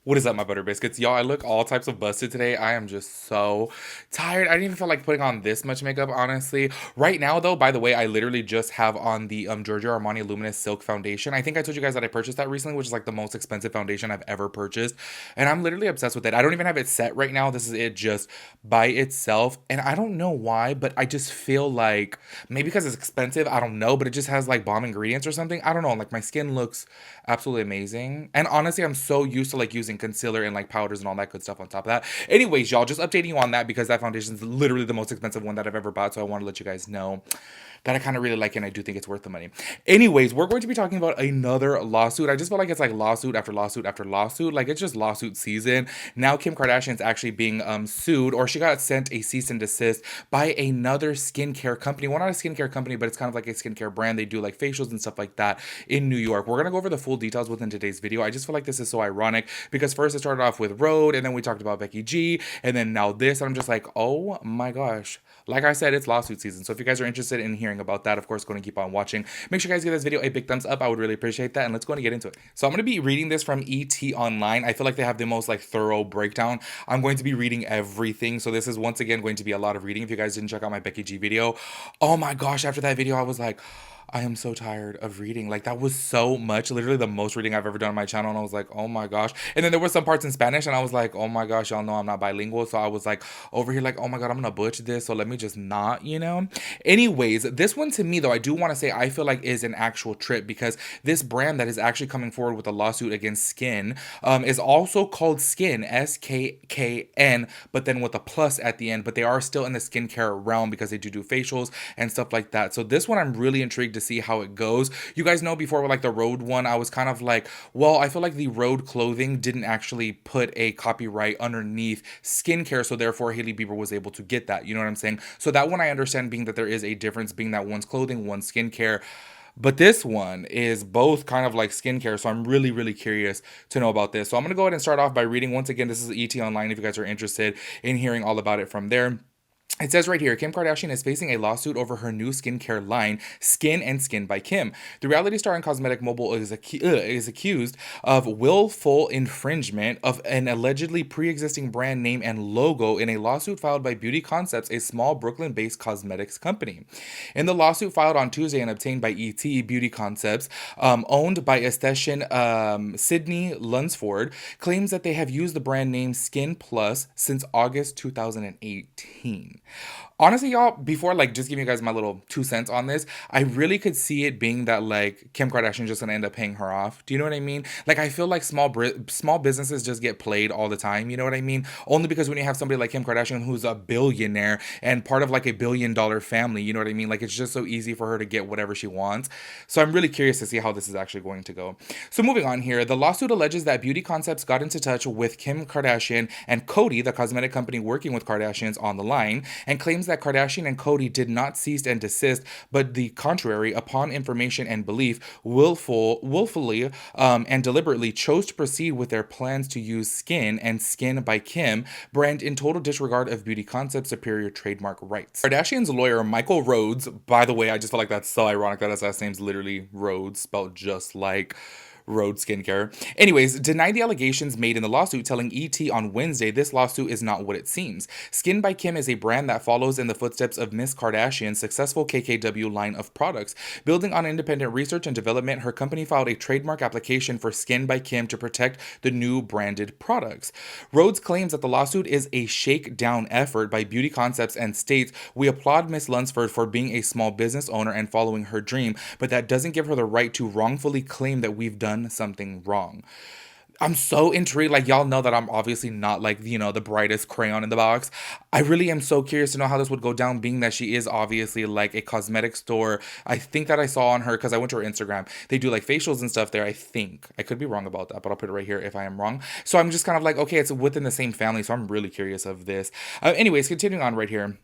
What is up, my butter biscuits? Y'all, I look all types of busted today. I am just so tired. I didn't even feel like putting on this much makeup, honestly. Right now, though, by the way, I literally just have on the Giorgio Armani Luminous Silk Foundation. I think I told you guys that I purchased that recently, which is like the most expensive foundation I've ever purchased. And I'm literally obsessed with it. I don't even have it set right now. This is it just by itself. And I don't know why, but I just feel like maybe because it's expensive, I don't know, but it just has like bomb ingredients or something. I don't know. Like my skin looks absolutely amazing. And honestly, I'm so used to like using concealer and like powders and all that good stuff on top of that. Anyways, y'all, just updating you on that because that foundation is literally the most expensive one that I've ever bought. So I want to let you guys know that I kind of really like it and I do think it's worth the money. Anyways, we're going to be talking about another lawsuit. I just feel like it's like lawsuit after lawsuit after lawsuit. Like it's just lawsuit season. Now Kim Kardashian's actually being sued, or she got sent a cease and desist by another skincare company. Well, not a skincare company, but it's kind of like a skincare brand. They do like facials and stuff like that in New York. We're gonna go over the full details within today's video. I just feel like this is so ironic because first it started off with Rhode, and then we talked about Becky G, and then now this. And I'm just like, oh my gosh. Like I said, it's lawsuit season. So if you guys are interested in hearing about that, of course, go and keep on watching. Make sure you guys give this video a big thumbs up. I would really appreciate that. And let's go and get into it. So I'm going to be reading this from ET Online. I feel like they have the most like thorough breakdown. I'm going to be reading everything. So this is once again going to be a lot of reading. If you guys didn't check out my Becky G video, oh my gosh, after that video, I was like, I am so tired of reading. Like that was so much, literally the most reading I've ever done on my channel. And I was like, oh my gosh. And then there were some parts in Spanish and I was like, oh my gosh, y'all know I'm not bilingual. So I was like over here like, oh my God, I'm gonna butcher this. So let me just not, you know? Anyways, this one to me though, I do want to say I feel like is an actual trip because this brand that is actually coming forward with a lawsuit against Skkn is also called Skkn, Skkn, but then with a plus at the end. But they are still in the skincare realm because they do facials and stuff like that. So this one I'm really intrigued to see how it goes. You guys know before with like the Rhode one, I was kind of like, well, I feel like the Rhode clothing didn't actually put a copyright underneath skincare, so therefore Hailey Bieber was able to get that. You know what I'm saying? So that one I understand being that there is a difference being that one's clothing, one's skincare. But this one is both kind of like skincare, so I'm really, really curious to know about this. So I'm going to go ahead and start off by reading. Once again, this is ET Online if you guys are interested in hearing all about it from there. It says right here, Kim Kardashian is facing a lawsuit over her new skincare line, Skkn and Skin by Kim. The reality star and cosmetic mogul is accused of willful infringement of an allegedly pre-existing brand name and logo in a lawsuit filed by Beauty Concepts, a small Brooklyn-based cosmetics company. In the lawsuit filed on Tuesday and obtained by Beauty Concepts, owned by esthetician Sydney Lunsford, claims that they have used the brand name Skkn Plus since August 2018. Honestly, y'all, before like just giving you guys my little 2 cents on this, I really could see it being that like Kim Kardashian just gonna end up paying her off. Do you know what I mean? Like I feel like small businesses just get played all the time. You know what I mean? Only because when you have somebody like Kim Kardashian who's a billionaire and part of like a $1 billion family, you know what I mean? Like it's just so easy for her to get whatever she wants. So I'm really curious to see how this is actually going to go. So moving on here, the lawsuit alleges that Beauty Concepts got into touch with Kim Kardashian and Coty, the cosmetic company working with Kardashians on the line, and claims that Kardashian and Coty did not cease and desist, but the contrary, upon information and belief, willfully and deliberately chose to proceed with their plans to use Skkn and Skin by Kim brand in total disregard of Beauty Concepts' superior trademark rights. Kardashian's lawyer, Michael Rhodes, by the way, I just feel like that's so ironic that his last name's literally Rhodes, spelled just like Rhode Skincare. Anyways, denied the allegations made in the lawsuit, telling ET on Wednesday this lawsuit is not what it seems. Skkn by Kim is a brand that follows in the footsteps of Miss Kardashian's successful KKW line of products. Building on independent research and development, her company filed a trademark application for Skkn by Kim to protect the new branded products. Rhodes claims that the lawsuit is a shakedown effort by Beauty Concepts and states, "We applaud Miss Lunsford for being a small business owner and following her dream, but that doesn't give her the right to wrongfully claim that we've done something wrong." I'm so intrigued. Like, y'all know that I'm obviously not like, you know, the brightest crayon in the box. I really am so curious to know how this would go down, being that she is obviously like a cosmetic store. I think that I saw on her, because I went to her Instagram, they do like facials and stuff there. I think I could be wrong about that, but I'll put it right here if I am wrong. So I'm just kind of like, okay, it's within the same family. So I'm really curious of this. Anyways, continuing on right here.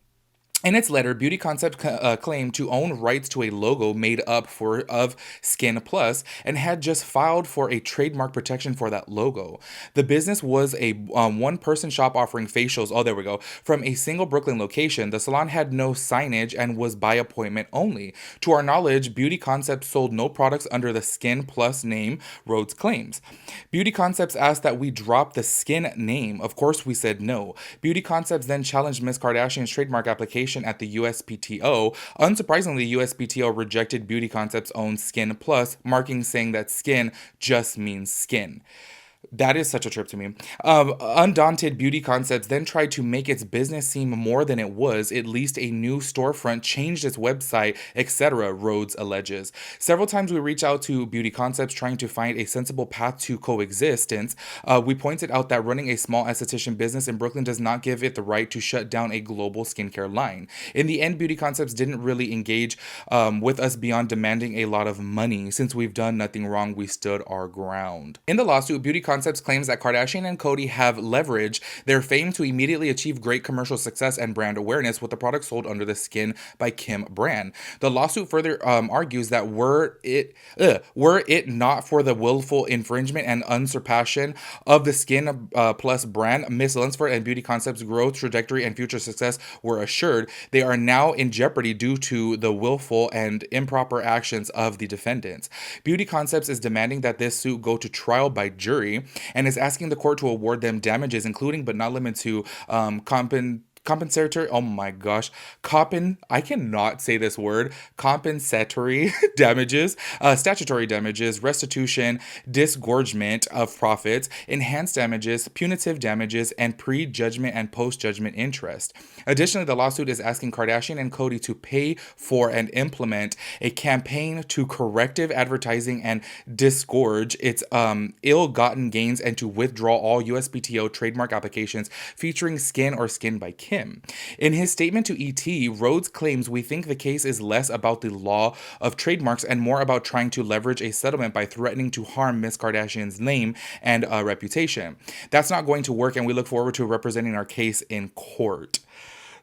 In its letter, Beauty Concept claimed to own rights to a logo made up for of Skin Plus and had just filed for a trademark protection for that logo. The business was a one-person shop offering facials. Oh, there we go. From a single Brooklyn location, the salon had no signage and was by appointment only. To our knowledge, Beauty Concept sold no products under the Skin Plus name, Rhodes claims. Beauty Concepts asked that we drop the Skin name. Of course, we said no. Beauty Concepts then challenged Ms. Kardashian's trademark application at the USPTO. Unsurprisingly, the USPTO rejected Beauty Concepts' own Skin Plus, marking saying that skin just means skin. That is such a trip to me. Undaunted Beauty Concepts then tried to make its business seem more than it was. It leased a new storefront, changed its website, etc., Rhodes alleges. Several times we reached out to Beauty Concepts trying to find a sensible path to coexistence. We pointed out that running a small esthetician business in Brooklyn does not give it the right to shut down a global skincare line. In the end, Beauty Concepts didn't really engage with us beyond demanding a lot of money. Since we've done nothing wrong, we stood our ground. In the lawsuit, Beauty Concepts claims that Kardashian and Cody have leveraged their fame to immediately achieve great commercial success and brand awareness with the products sold under the Skin by Kim brand. The lawsuit further argues that were it not for the willful infringement and usurpation of the Skin Plus brand, Miss Lunsford and Beauty Concepts' growth trajectory and future success were assured. They are now in jeopardy due to the willful and improper actions of the defendants. Beauty Concepts is demanding that this suit go to trial by jury and is asking the court to award them damages, including but not limited to compensatory, oh my gosh, I cannot say this word, compensatory damages, statutory damages, restitution, disgorgement of profits, enhanced damages, punitive damages, and pre-judgment and post-judgment interest. Additionally, the lawsuit is asking Kardashian and Cody to pay for and implement a campaign to corrective advertising and disgorge its ill-gotten gains and to withdraw all USPTO trademark applications featuring Skin or Skin by Kim. In his statement to ET, Rhodes claims we think the case is less about the law of trademarks and more about trying to leverage a settlement by threatening to harm Ms. Kardashian's name and reputation. That's not going to work, and we look forward to representing our case in court.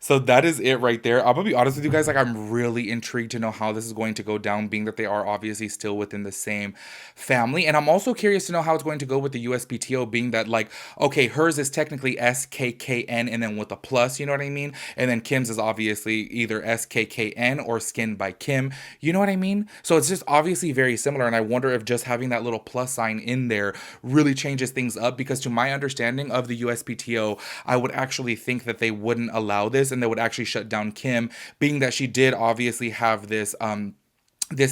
So that is it right there. I'm gonna be honest with you guys, like I'm really intrigued to know how this is going to go down, being that they are obviously still within the same family. And I'm also curious to know how it's going to go with the USPTO, being that like, okay, hers is technically SKKN and then with a plus, you know what I mean? And then Kim's is obviously either SKKN or Skin by Kim, you know what I mean? So it's just obviously very similar. And I wonder if just having that little plus sign in there really changes things up, because to my understanding of the USPTO, I would actually think that they wouldn't allow this and they would actually shut down Kim, being that she did obviously have this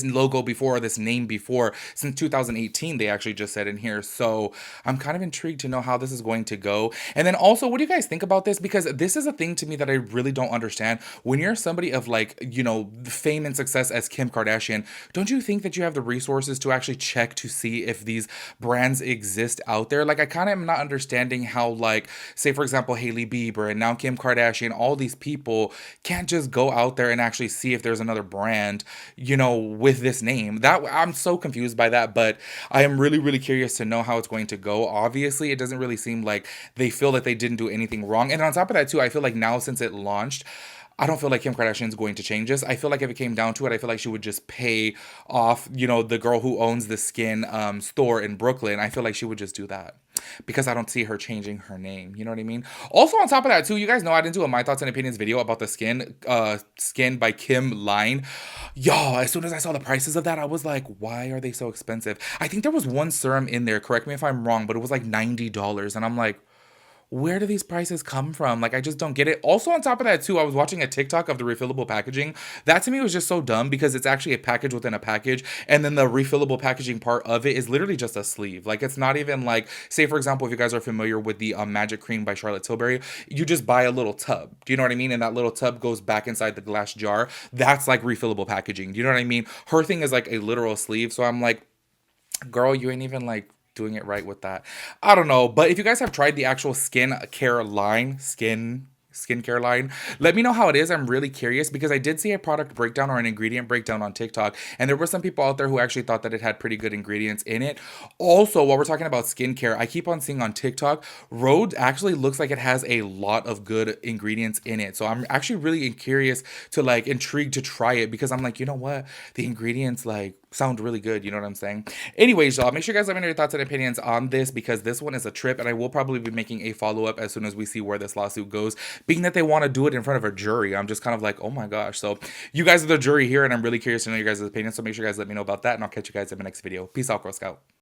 logo before, this name before, since 2018, they actually just said in here. So I'm kind of intrigued to know how this is going to go. And then also, what do you guys think about this? Because this is a thing to me that I really don't understand. When you're somebody of like, you know, fame and success as Kim Kardashian, don't you think that you have the resources to actually check to see if these brands exist out there? Like, I kind of am not understanding how, like, say for example, Hailey Bieber and now Kim Kardashian, all these people can't just go out there and actually see if there's another brand, you know, with this name. That I'm so confused by that, but I am really, really curious to know how it's going to go. Obviously, it doesn't really seem like they feel that they didn't do anything wrong. And on top of that, too, I feel like now since it launched, I don't feel like Kim Kardashian is going to change this. I feel like if it came down to it, I feel like she would just pay off, you know, the girl who owns the Skin store in Brooklyn. I feel like she would just do that, because I don't see her changing her name. You know what I mean? Also, on top of that, too, you guys know I didn't do a My Thoughts and Opinions video about the Skin by Kim line. Y'all, as soon as I saw the prices of that, I was like, why are they so expensive? I think there was one serum in there, correct me if I'm wrong, but it was like $90. And I'm like, where do these prices come from? Like, I just don't get it. Also, on top of that, too, I was watching a TikTok of the refillable packaging. That to me was just so dumb, because it's actually a package within a package. And then the refillable packaging part of it is literally just a sleeve. Like, it's not even like, say, for example, if you guys are familiar with the Magic Cream by Charlotte Tilbury, you just buy a little tub. Do you know what I mean? And that little tub goes back inside the glass jar. That's like refillable packaging. Do you know what I mean? Her thing is like a literal sleeve. So I'm like, girl, you ain't even like doing it right with that. I don't know. But if you guys have tried the actual skin care line, skincare line. Let me know how it is. I'm really curious because I did see a product breakdown or an ingredient breakdown on TikTok, and there were some people out there who actually thought that it had pretty good ingredients in it. Also, while we're talking about skincare, I keep on seeing on TikTok, Rhode actually looks like it has a lot of good ingredients in it. So I'm actually really curious to like intrigued to try it because I'm like, you know what? The ingredients like sound really good. You know what I'm saying? Anyways, y'all, make sure you guys let me know your thoughts and opinions on this because this one is a trip and I will probably be making a follow up as soon as we see where this lawsuit goes. Being that they want to do it in front of a jury, I'm just kind of like, oh my gosh. So you guys are the jury here and I'm really curious to know your guys' opinions. So make sure you guys let me know about that and I'll catch you guys in my next video. Peace out, Girl Scout.